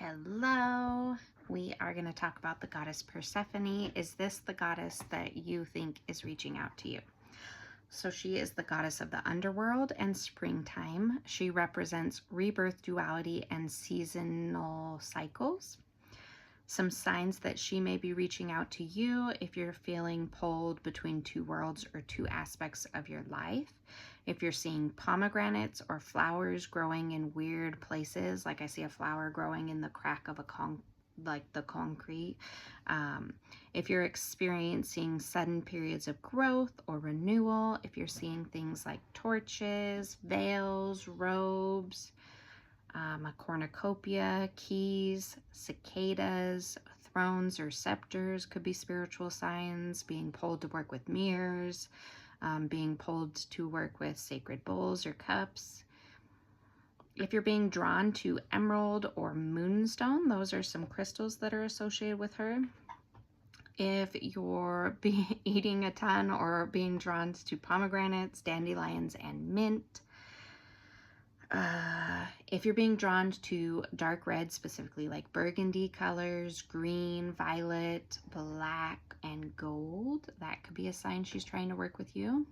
Hello. We are going to talk about the goddess Persephone. Is this the goddess that you think is reaching out to you? So she is the goddess of the underworld and springtime. She represents rebirth, duality, and seasonal cycles. Some signs that she may be reaching out to you if you're feeling pulled between two worlds or two aspects of your life. If you're seeing pomegranates or flowers growing in weird places, like I see a flower growing in the crack of the concrete. If you're experiencing sudden periods of growth or renewal, if you're seeing things like torches, veils, robes, a cornucopia, keys, cicadas, thrones or scepters could be spiritual signs. Being pulled to work with mirrors, being pulled to work with sacred bowls or cups. If you're being drawn to emerald or moonstone, those are some crystals that are associated with her. If you're eating a ton or being drawn to pomegranates, dandelions, and mint. If you're being drawn to dark red, specifically like burgundy colors, green, violet, black, and gold, that could be a sign she's trying to work with you.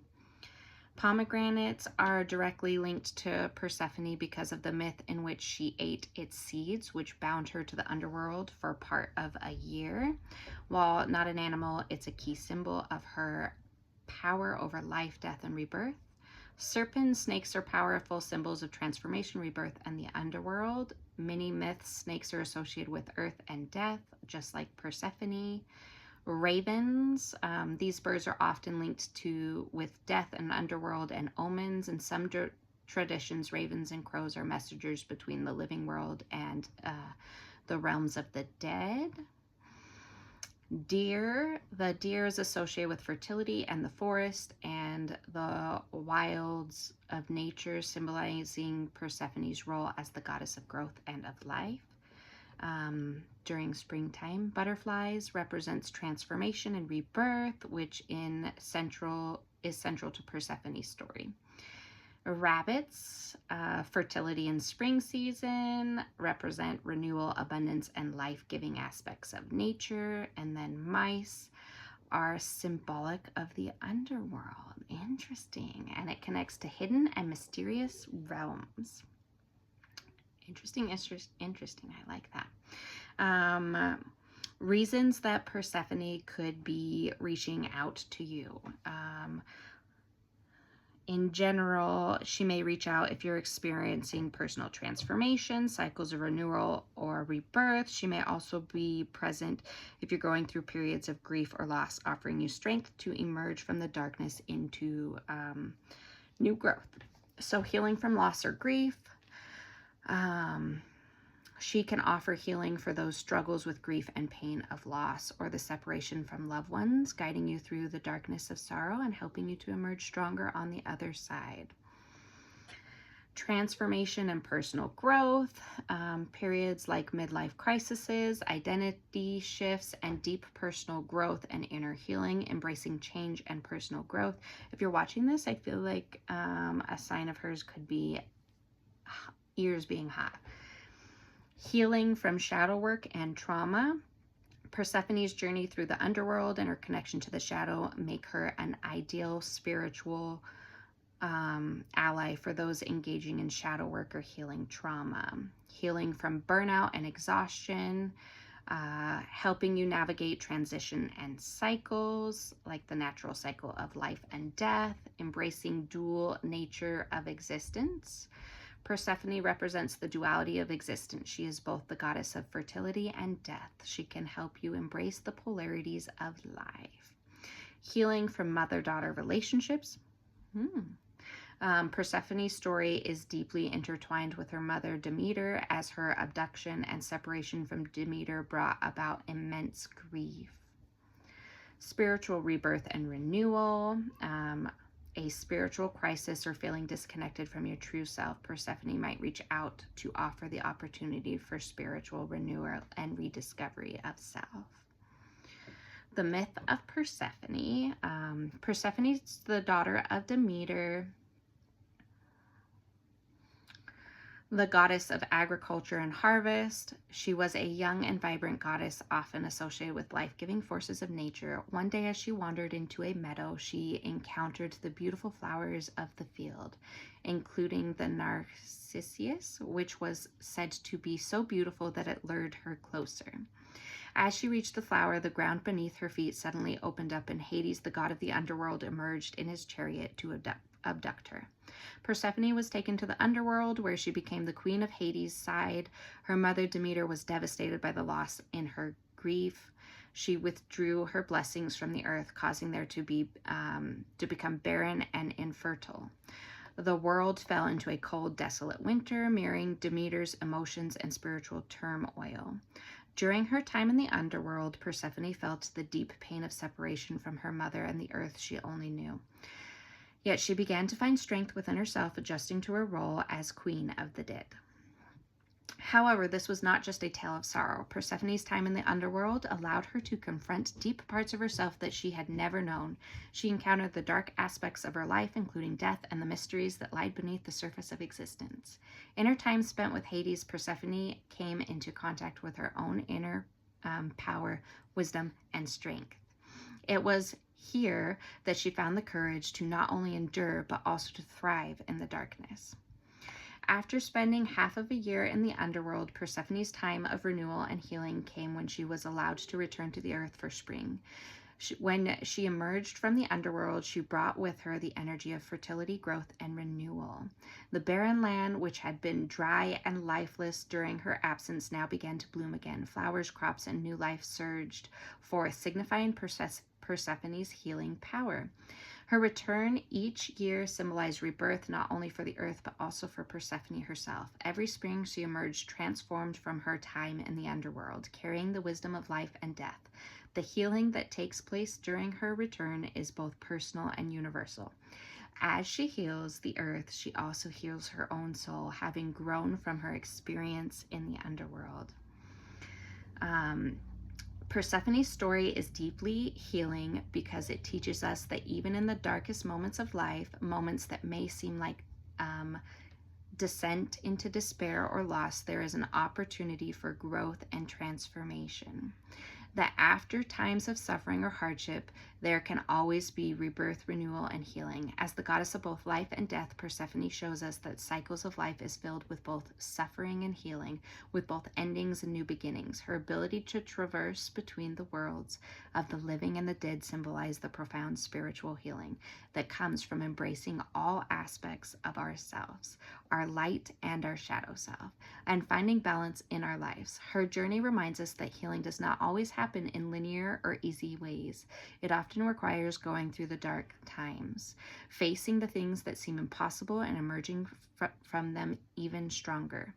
Pomegranates are directly linked to Persephone because of the myth in which she ate its seeds, which bound her to the underworld for part of a year. While not an animal, it's a key symbol of her power over life, death, and rebirth. Serpents, snakes are powerful symbols of transformation, rebirth, and the underworld. Many myths, snakes are associated with earth and death, just like Persephone. Ravens, these birds are often linked with death and underworld and omens. In some traditions, ravens and crows are messengers between the living world and the realms of the dead. Deer, the deer is associated with fertility and the forest and the wilds of nature, symbolizing Persephone's role as the goddess of growth and of life. During springtime, butterflies represents transformation and rebirth, which is central to Persephone's story. Rabbits, fertility in spring season, represent renewal, abundance, and life-giving aspects of nature. And then mice are symbolic of the underworld. Interesting. And it connects to hidden and mysterious realms. Interesting. I like that. Reasons that Persephone could be reaching out to you. In general, she may reach out if you're experiencing personal transformation, cycles of renewal or rebirth. She may also be present if you're going through periods of grief or loss, offering you strength to emerge from the darkness into new growth. So healing from loss or grief. She can offer healing for those struggles with grief and pain of loss or the separation from loved ones, guiding you through the darkness of sorrow and helping you to emerge stronger on the other side. Transformation and personal growth, periods like midlife crises, identity shifts, and deep personal growth and inner healing, embracing change and personal growth. If you're watching this, I feel like a sign of hers could be ears being hot. Healing from shadow work and trauma. Persephone's journey through the underworld and her connection to the shadow make her an ideal spiritual ally for those engaging in shadow work or healing trauma. Healing from burnout and exhaustion, helping you navigate transition and cycles, like the natural cycle of life and death, embracing dual nature of existence. Persephone represents the duality of existence. She is both the goddess of fertility and death. She can help you embrace the polarities of life. Healing from mother-daughter relationships. Persephone's story is deeply intertwined with her mother Demeter, as her abduction and separation from Demeter brought about immense grief. Spiritual rebirth and renewal. A spiritual crisis or feeling disconnected from your true self, Persephone might reach out to offer the opportunity for spiritual renewal and rediscovery of self. The myth of Persephone. Persephone is the daughter of Demeter. The goddess of agriculture and harvest. She was a young and vibrant goddess, often associated with life-giving forces of nature. One day, as she wandered into a meadow, she encountered the beautiful flowers of the field, including the narcissus, which was said to be so beautiful that it lured her closer. As she reached the flower, the ground beneath her feet suddenly opened up, and Hades, the god of the underworld, emerged in his chariot to abduct her. Persephone was taken to the underworld, where she became the queen of Hades' side. Her mother Demeter was devastated by the loss. In her grief, she withdrew her blessings from the earth, causing there to become barren and infertile. The world fell into a cold, desolate winter, mirroring Demeter's emotions and spiritual turmoil. During her time in the underworld, Persephone felt the deep pain of separation from her mother and the earth she only knew. Yet she began to find strength within herself, adjusting to her role as queen of the dead. However, this was not just a tale of sorrow. Persephone's time in the underworld allowed her to confront deep parts of herself that she had never known. She encountered the dark aspects of her life, including death and the mysteries that lied beneath the surface of existence. In her time spent with Hades, Persephone came into contact with her own inner power, wisdom, and strength. It was here that she found the courage to not only endure, but also to thrive in the darkness. After spending half of a year in the underworld, Persephone's time of renewal and healing came when she was allowed to return to the earth for spring. When she emerged from the underworld, she brought with her the energy of fertility, growth, and renewal. The barren land, which had been dry and lifeless during her absence, now began to bloom again. Flowers, crops, and new life surged forth, signifying Persephone's healing power. Her return each year symbolized rebirth, not only for the earth, but also for Persephone herself. Every spring, she emerged transformed from her time in the underworld, carrying the wisdom of life and death. The healing that takes place during her return is both personal and universal. As she heals the earth, she also heals her own soul, having grown from her experience in the underworld. Persephone's story is deeply healing because it teaches us that even in the darkest moments of life, moments that may seem like descent into despair or loss, there is an opportunity for growth and transformation. That after times of suffering or hardship, there can always be rebirth, renewal, and healing. As the goddess of both life and death, Persephone shows us that cycles of life is filled with both suffering and healing, with both endings and new beginnings. Her ability to traverse between the worlds of the living and the dead symbolize the profound spiritual healing that comes from embracing all aspects of ourselves, our light and our shadow self, and finding balance in our lives. Her journey reminds us that healing does not always happen in linear or easy ways. It often requires going through the dark times, facing the things that seem impossible, and emerging from them even stronger.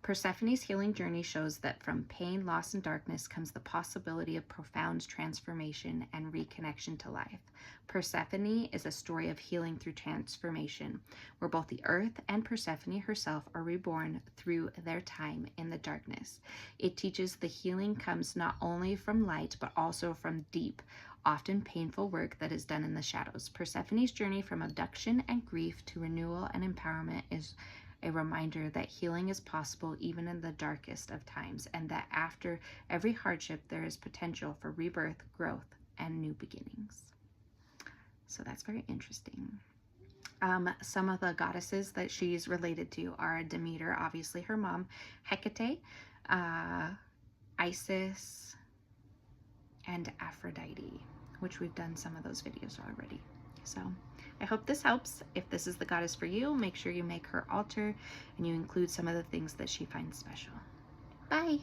Persephone's healing journey shows that from pain, loss, and darkness comes the possibility of profound transformation and reconnection to life. Persephone is a story of healing through transformation, where both the earth and Persephone herself are reborn through their time in the darkness. It teaches the healing comes not only from light, but also from deep, often painful work that is done in the shadows. Persephone's journey from abduction and grief to renewal and empowerment is a reminder that healing is possible even in the darkest of times, and that after every hardship there is potential for rebirth, growth, and new beginnings. So that's very interesting. Some of the goddesses that she's related to are Demeter, obviously her mom, Hecate, Isis, and Aphrodite, which we've done some of those videos already. So I hope this helps. If this is the goddess for you, make sure you make her altar and you include some of the things that she finds special. Bye.